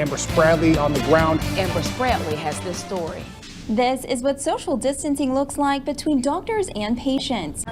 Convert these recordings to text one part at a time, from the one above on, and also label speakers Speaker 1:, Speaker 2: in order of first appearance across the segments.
Speaker 1: Amber Spradley on the ground.
Speaker 2: Amber Spradley has this story.
Speaker 3: This is what social distancing looks like between doctors and patients.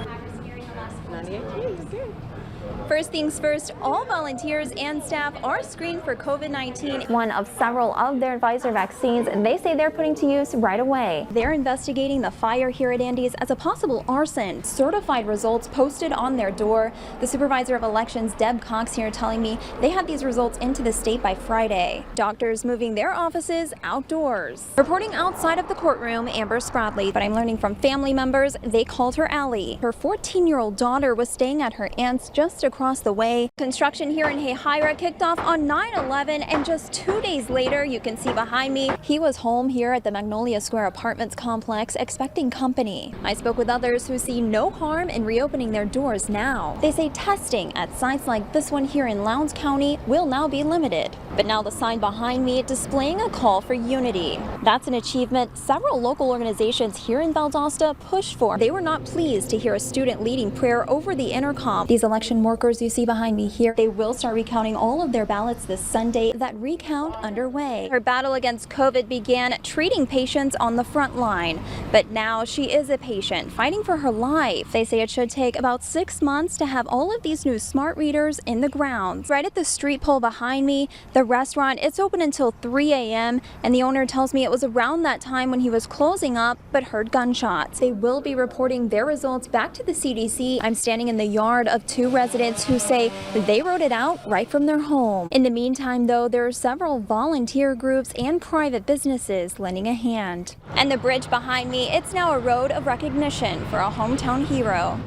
Speaker 3: First things first, all volunteers and staff are screened for COVID-19. One of several of their Pfizer vaccines they say they're putting to use right away. They're investigating the fire here at Andy's as a possible arson. Certified results posted on their door. The supervisor of elections, Deb Cox, here telling me they had these results into the state by Friday. Doctors moving their offices outdoors. Reporting outside of the courtroom, Amber Spradley, but I'm learning from family members they called her Allie. Her 14-year-old daughter was staying at her aunt's just across the way. Construction here in Hayhira kicked off on 9/11, and just 2 days later, you can see behind me, he was home here at the Magnolia Square Apartments complex expecting company. I spoke with others who see no harm in reopening their doors now. They say testing at sites like this one here in Lowndes County will now be limited. But now the sign behind me displaying a call for unity. That's an achievement several local organizations here in Valdosta pushed for. They were not pleased to hear a student leading prayer over the intercom. These election workers you see behind me here, they will start recounting all of their ballots this Sunday. That recount underway. Her battle against COVID began treating patients on the front line, but now she is a patient fighting for her life. They say it should take about 6 months to have all of these new smart readers in the grounds. Right at the street pole behind me, the restaurant, it's open until 3 a.m. and the owner tells me it was around that time when he was closing up but heard gunshots. They will be reporting their results back to the CDC. I'm standing in the yard of two residents who say they wrote it out right from their home. In the meantime, though, there are several volunteer groups and private businesses lending a hand. And the bridge behind me, it's now a road of recognition for a hometown hero.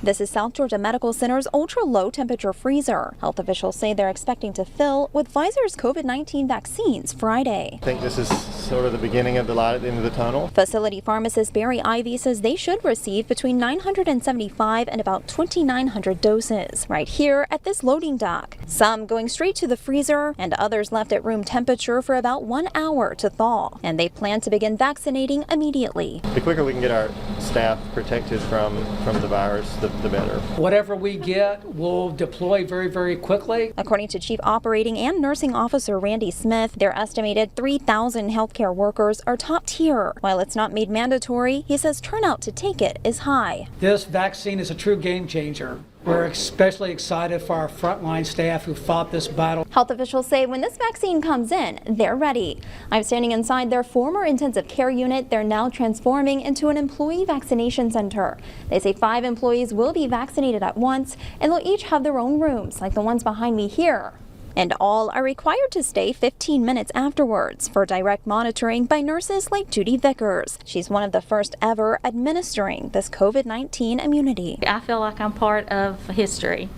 Speaker 3: This is South Georgia Medical Center's ultra-low temperature freezer. Health officials say they're expecting to fill with Pfizer's COVID-19 vaccines Friday.
Speaker 4: I think this is sort of the beginning of the light at the end of the tunnel.
Speaker 3: Facility pharmacist Barry Ivy says they should receive between 975 and about 2,900 doses right here at this loading dock. Some going straight to the freezer and others left at room temperature for about 1 hour to thaw. And they plan to begin vaccinating immediately.
Speaker 4: The quicker we can get our staff protected from the virus, the better.
Speaker 5: Whatever we get, we'll deploy very, very quickly.
Speaker 3: According to Chief Operating and Nursing Officer Randy Smith, their estimated 3,000 healthcare workers are top tier. While it's not made mandatory, he says turnout to take it is high.
Speaker 5: This vaccine is a true game changer. We're especially excited for our frontline staff who fought this battle.
Speaker 3: Health officials say when this vaccine comes in, they're ready. I'm standing inside their former intensive care unit. They're now transforming into an employee vaccination center. They say 5 employees will be vaccinated at once, and they'll each have their own rooms, like the ones behind me here. And all are required to stay 15 minutes afterwards for direct monitoring by nurses like Judy Vickers. She's one of the first ever administering this COVID-19 immunity.
Speaker 6: I feel like I'm part of history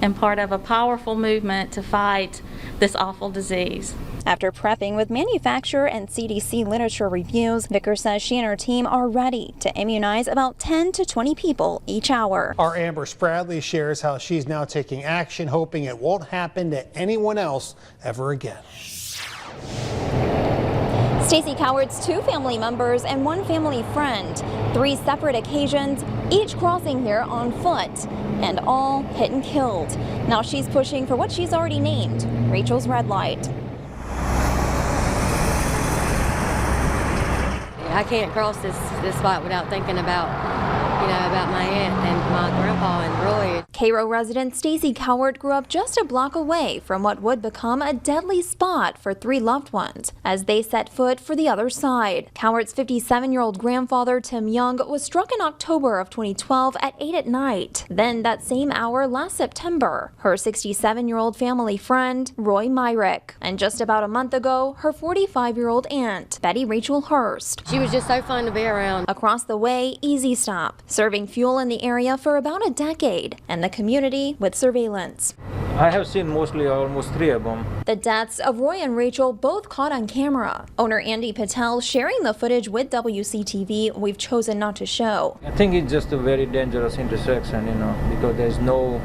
Speaker 6: and part of a powerful movement to fight this awful disease.
Speaker 3: After prepping with manufacturer and CDC literature reviews, Vickers says she and her team are ready to immunize about 10 to 20 people each hour.
Speaker 1: Our Amber Spradley shares how she's now taking action, hoping it won't happen to anyone else ever again.
Speaker 3: Stacey Coward's 2 family members and 1 family friend, 3 separate occasions, each crossing here on foot, and all hit and killed. Now she's pushing for what she's already named Rachel's Red Light.
Speaker 7: I can't cross this spot without thinking about my aunt and my grandpa and Roy.
Speaker 3: Cairo resident Stacey Coward grew up just a block away from what would become a deadly spot for 3 loved ones as they set foot for the other side. Coward's 57-year-old grandfather, Tim Young, was struck in October of 2012 at 8 at night. Then that same hour last September, her 67-year-old family friend, Roy Myrick. And just about a month ago, her 45-year-old aunt, Betty Rachel Hurst.
Speaker 7: She was just so fun to be around.
Speaker 3: Across the way, Easy Stop, serving fuel in the area for about a decade, and the community with surveillance.
Speaker 8: I have seen almost 3 of them.
Speaker 3: The deaths of Roy and Rachel both caught on camera. Owner Andy Patel sharing the footage with WCTV we've chosen not to show.
Speaker 8: I think it's just a very dangerous intersection, because there's no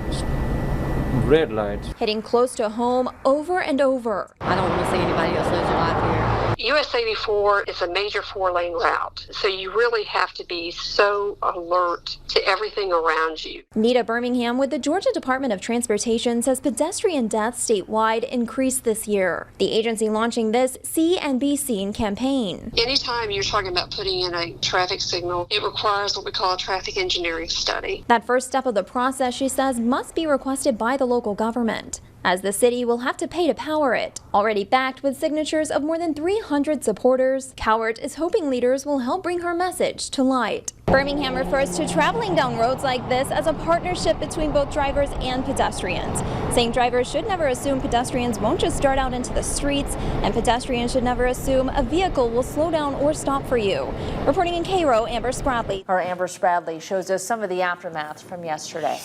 Speaker 8: red lights.
Speaker 3: Hitting close to home over and over.
Speaker 7: I don't want to see anybody else lose their life here.
Speaker 9: US 84 is a major 4-lane route, so you really have to be so alert to everything around you.
Speaker 3: Nita Birmingham with the Georgia Department of Transportation says pedestrian deaths statewide increased this year. The agency launching this See and Be Seen campaign.
Speaker 9: Anytime you're talking about putting in a traffic signal, it requires what we call a traffic engineering study.
Speaker 3: That first step of the process, she says, must be requested by the local government, as the city will have to pay to power it. Already backed with signatures of more than 300 supporters, Cowart is hoping leaders will help bring her message to light. Birmingham refers to traveling down roads like this as a partnership between both drivers and pedestrians, saying drivers should never assume pedestrians won't just start out into the streets, and pedestrians should never assume a vehicle will slow down or stop for you. Reporting in Cairo, Amber Spradley.
Speaker 2: Our Amber Spradley shows us some of the aftermath from yesterday.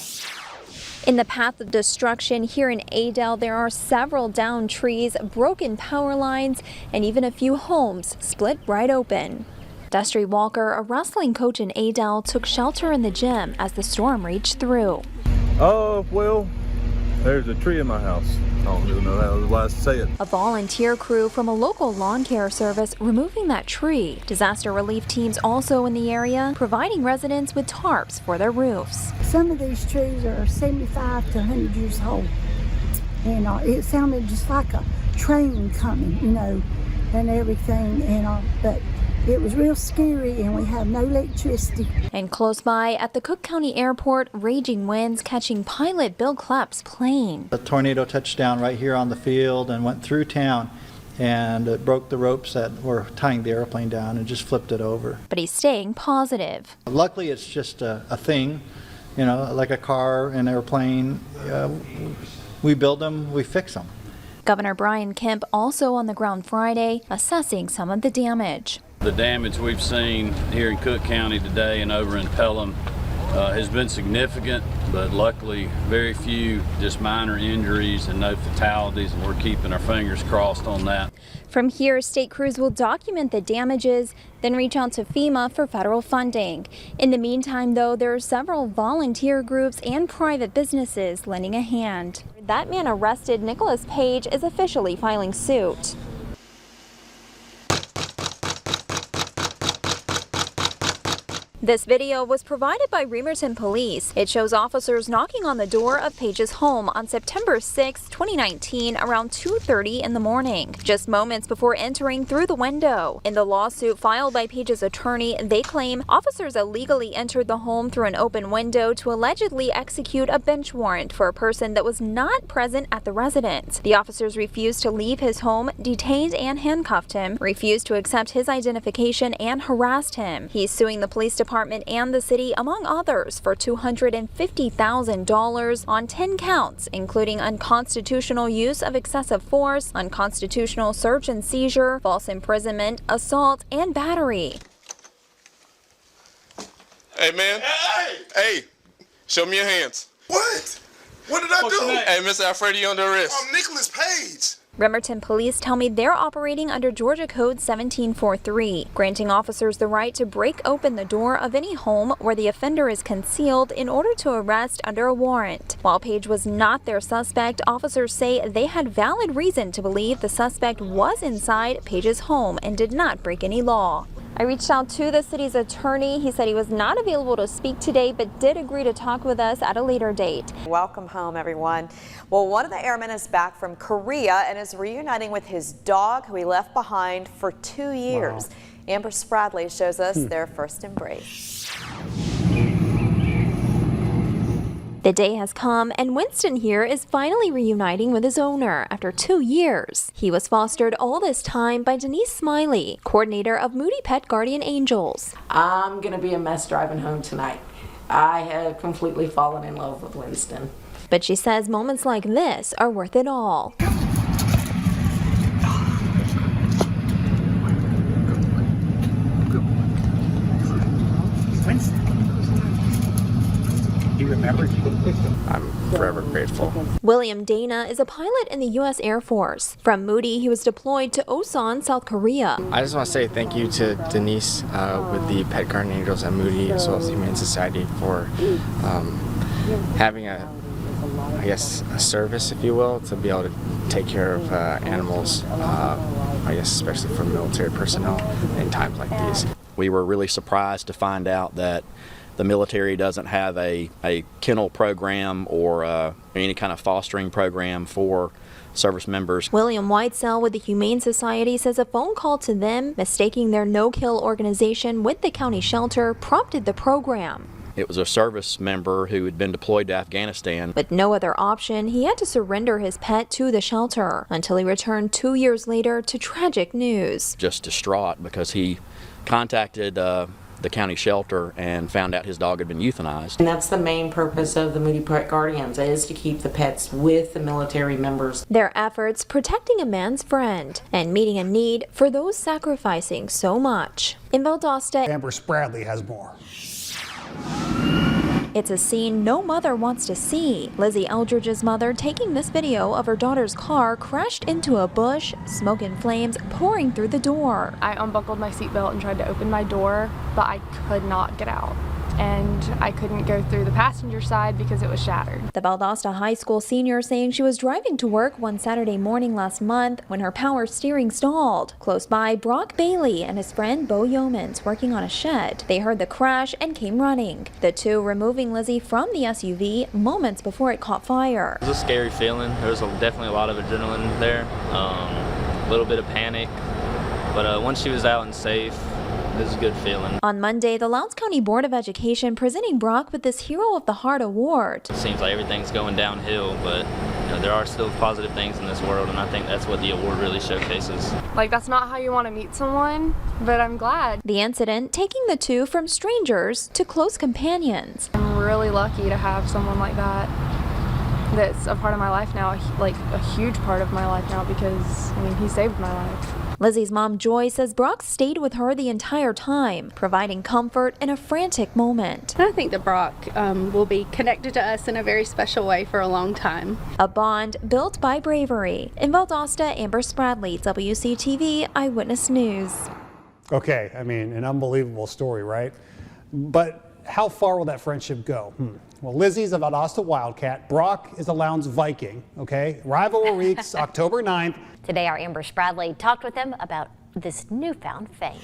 Speaker 3: In the path of destruction here in Adel, there are several downed trees, broken power lines, and even a few homes split right open. Destry Walker, a wrestling coach in Adel, took shelter in the gym as the storm reached through.
Speaker 10: Oh, well, there's a tree in my house. I don't even know how otherwise to say it.
Speaker 3: A volunteer crew from a local lawn care service removing that tree. Disaster relief teams also in the area, providing residents with tarps for their roofs.
Speaker 11: Some of these trees are 75 to 100 years old. And it sounded just like a train coming, and everything. But it was real scary, and we have no electricity.
Speaker 3: And close by at the Cook County Airport, raging winds catching pilot Bill Klepp's plane.
Speaker 12: A tornado touched down right here on the field and went through town, and it broke the ropes that were tying the airplane down and just flipped it over.
Speaker 3: But he's staying positive.
Speaker 12: Luckily, it's just a thing, like a car, an airplane. We build them, we fix them.
Speaker 3: Governor Brian Kemp also on the ground Friday, assessing some of the damage.
Speaker 13: The damage we've seen here in Cook County today and over in Pelham has been significant, but luckily very few just minor injuries and no fatalities, and we're keeping our fingers crossed on that.
Speaker 3: From here, state crews will document the damages, then reach out to FEMA for federal funding. In the meantime, though, there are several volunteer groups and private businesses lending a hand. That man arrested, Nicholas Page, is officially filing suit. This video was provided by Remerton Police. It shows officers knocking on the door of Page's home on September 6, 2019, around 2:30 in the morning, just moments before entering through the window. In the lawsuit filed by Page's attorney, they claim officers illegally entered the home through an open window to allegedly execute a bench warrant for a person that was not present at the residence. The officers refused to leave his home, detained and handcuffed him, refused to accept his identification, and harassed him. He's suing the police department and the city, among others, for $250,000 on 10 counts, including unconstitutional use of excessive force, unconstitutional search and seizure, false imprisonment, assault, and battery.
Speaker 14: Hey, man. Hey, show me your hands.
Speaker 15: What? What did I do?
Speaker 14: Hey, Mr. Alfredo, you under arrest.
Speaker 15: I'm Nicholas Page.
Speaker 3: Remerton Police tell me they're operating under Georgia Code 1743, granting officers the right to break open the door of any home where the offender is concealed in order to arrest under a warrant. While Page was not their suspect, officers say they had valid reason to believe the suspect was inside Page's home and did not break any law. I reached out to the city's attorney. He said he was not available to speak today, but did agree to talk with us at a later date.
Speaker 16: Welcome home, everyone. Well, one of the airmen is back from Korea and is reuniting with his dog, who he left behind for 2 years. Wow. Amber Spradley shows us their first embrace.
Speaker 3: The day has come, and Winston here is finally reuniting with his owner after 2 years. He was fostered all this time by Denise Smiley, coordinator of Moody Pet Guardian Angels.
Speaker 17: I'm going to be a mess driving home tonight. I have completely fallen in love with Winston.
Speaker 3: But she says moments like this are worth it all.
Speaker 18: Winston. He remembered you.
Speaker 4: I'm forever grateful.
Speaker 3: William Dana is a pilot in the U.S. Air Force. From Moody, he was deployed to Osan, South Korea.
Speaker 19: I just want to say thank you to Denise with the Pet Guardian Angels at Moody, as well as the Humane Society, for having a service, if you will, to be able to take care of animals I guess especially for military personnel in times like these.
Speaker 18: We were really surprised to find out that the military doesn't have a kennel program or any kind of fostering program for service members.
Speaker 3: William Whitesell with the Humane Society says a phone call to them, mistaking their no-kill organization with the county shelter, prompted the program.
Speaker 18: It was a service member who had been deployed to Afghanistan.
Speaker 3: With no other option, he had to surrender his pet to the shelter until he returned 2 years later to tragic news.
Speaker 18: Just distraught because he contacted the county shelter and found out his dog had been euthanized.
Speaker 17: And that's the main purpose of the Moody Pet Guardians, is to keep the pets with the military members.
Speaker 3: Their efforts protecting a man's friend and meeting a need for those sacrificing so much. In Valdosta,
Speaker 1: Amber Spradley has more.
Speaker 3: It's a scene no mother wants to see. Lizzie Eldridge's mother, taking this video of her daughter's car, crashed into a bush, smoke and flames pouring through the door.
Speaker 20: I unbuckled my seatbelt and tried to open my door, but I could not get out. And I couldn't go through the passenger side because it was shattered.
Speaker 3: The Valdosta High School senior saying she was driving to work one Saturday morning last month when her power steering stalled. Close by, Brock Bailey and his friend Bo Yeomans working on a shed. They heard the crash and came running. The two removing Lizzie from the SUV moments before it caught fire.
Speaker 21: It was a scary feeling. There was definitely a lot of adrenaline there, a little bit of panic, but once she was out and safe, it was a good feeling.
Speaker 3: On Monday, the Lowndes County Board of Education presenting Brock with this Hero of the Heart Award.
Speaker 21: It seems like everything's going downhill, but there are still positive things in this world, and I think that's what the award really showcases.
Speaker 20: Like, that's not how you want to meet someone, but I'm glad.
Speaker 3: The incident taking the two from strangers to close companions.
Speaker 20: I'm really lucky to have someone like that that's a part of my life now, like a huge part of my life now, because, I mean, he saved my life.
Speaker 3: Lizzie's mom, Joy, says Brock stayed with her the entire time, providing comfort in a frantic moment.
Speaker 22: I think that Brock will be connected to us in a very special way for a long time.
Speaker 3: A bond built by bravery. In Valdosta, Amber Spradley, WCTV Eyewitness News.
Speaker 1: Okay, I mean, an unbelievable story, right? But how far will that friendship go? Well, Lizzie's a Valdosta Wildcat. Brock is a Lowndes Viking, okay? Rivalry weeks, October 9th.
Speaker 23: Today, our Amber Spradley talked with him about this newfound fame.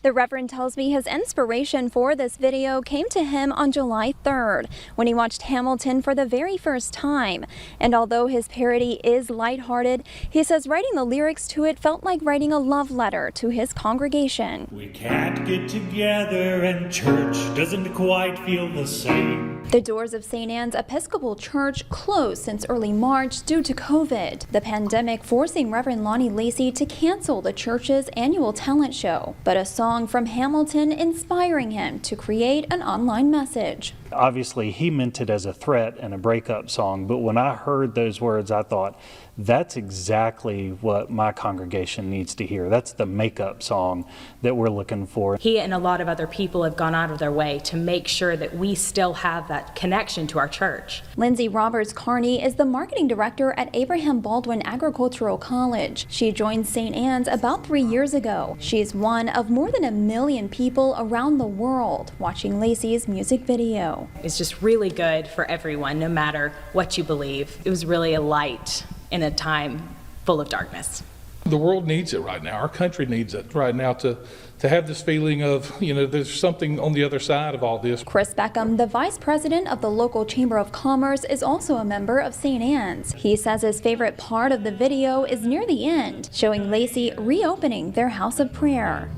Speaker 3: The Reverend tells me his inspiration for this video came to him on July 3rd when he watched Hamilton for the very first time. And although his parody is lighthearted, he says writing the lyrics to it felt like writing a love letter to his congregation.
Speaker 24: We can't get together and church doesn't quite feel the same.
Speaker 3: The doors of St. Anne's Episcopal Church closed since early March due to COVID, the pandemic forcing Reverend Lonnie Lacey to cancel the church's annual talent show. But a song from Hamilton inspiring him to create an online message.
Speaker 25: Obviously, he meant it as a threat and a breakup song, but when I heard those words, I thought, that's exactly what my congregation needs to hear. That's the makeup song that we're looking for.
Speaker 26: He and a lot of other people have gone out of their way to make sure that we still have that connection to our church.
Speaker 3: Lindsay Roberts Carney is the marketing director at Abraham Baldwin Agricultural College. She joined St. Anne's about 3 years ago. She is one of more than 1 million people around the world watching Lacey's music video.
Speaker 26: It's just really good for everyone, no matter what you believe. It was really a light in a time full of darkness.
Speaker 27: The world needs it right now. Our country needs it right now to have this feeling of, there's something on the other side of all this.
Speaker 3: Chris Beckham, the vice president of the local Chamber of Commerce, is also a member of St. Anne's. He says his favorite part of the video is near the end, showing Lacey reopening their house of prayer.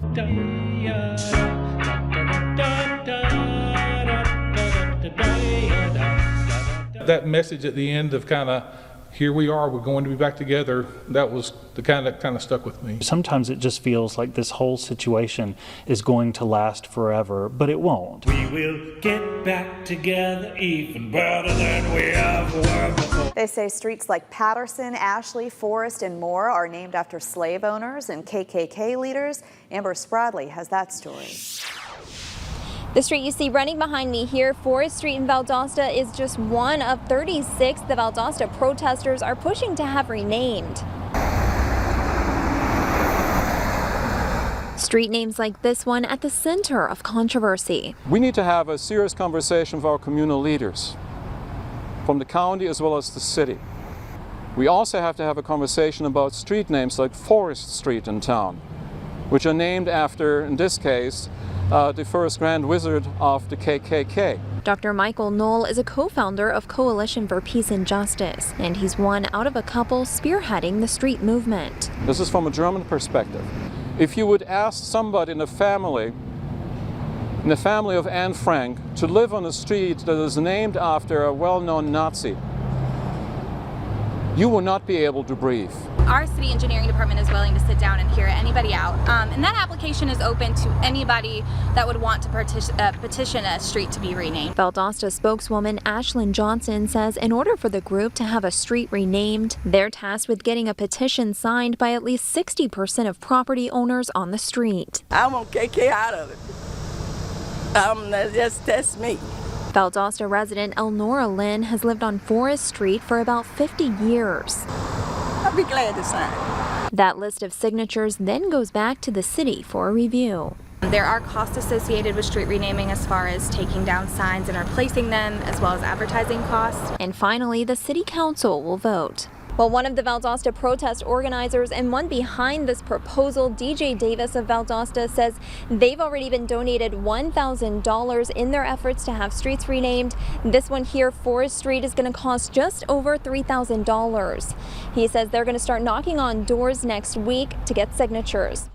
Speaker 27: That message at the end of kind of, here we are, we're going to be back together, that was the kind of stuck with me.
Speaker 25: Sometimes it just feels like this whole situation is going to last forever, but it won't.
Speaker 24: We will get back together even better than we ever were before.
Speaker 16: They say streets like Patterson, Ashley, Forest, and more are named after slave owners and KKK leaders. Amber Spradley has that story.
Speaker 3: The street you see running behind me here, Forest Street in Valdosta, is just one of 36 the Valdosta protesters are pushing to have renamed. Street names like this one at the center of controversy.
Speaker 28: We need to have a serious conversation with our communal leaders, from the county as well as the city.
Speaker 2: We also have to have a conversation about street names like Forest Street in town, which are named after, in this case, the first Grand Wizard of the KKK.
Speaker 3: Dr. Michael Knoll is a co-founder of Coalition for Peace and Justice, and he's one out of a couple spearheading the street movement.
Speaker 2: This is from a German perspective. If you would ask somebody in the family of Anne Frank to live on a street that is named after a well-known Nazi, you will not be able to breathe.
Speaker 5: Our city engineering department is willing to sit down and hear anybody out, and that application is open to anybody that would want to petition a street to be renamed.
Speaker 3: Valdosta spokeswoman Ashlyn Johnson says in order for the group to have a street renamed, they're tasked with getting a petition signed by at least 60% of property owners on the street.
Speaker 6: I want KK out of it. That's me.
Speaker 3: Valdosta resident Elnora Lynn has lived on Forest Street for about 50 years.
Speaker 6: I'll be glad to sign.
Speaker 3: That list of signatures then goes back to the city for a review.
Speaker 5: There are costs associated with street renaming as far as taking down signs and replacing them, as well as advertising costs.
Speaker 3: And finally, the city council will vote. Well, one of the Valdosta protest organizers and one behind this proposal, DJ Davis of Valdosta, says they've already been donated $1,000 in their efforts to have streets renamed. This one here, Forest Street, is going to cost just over $3,000. He says they're going to start knocking on doors next week to get signatures.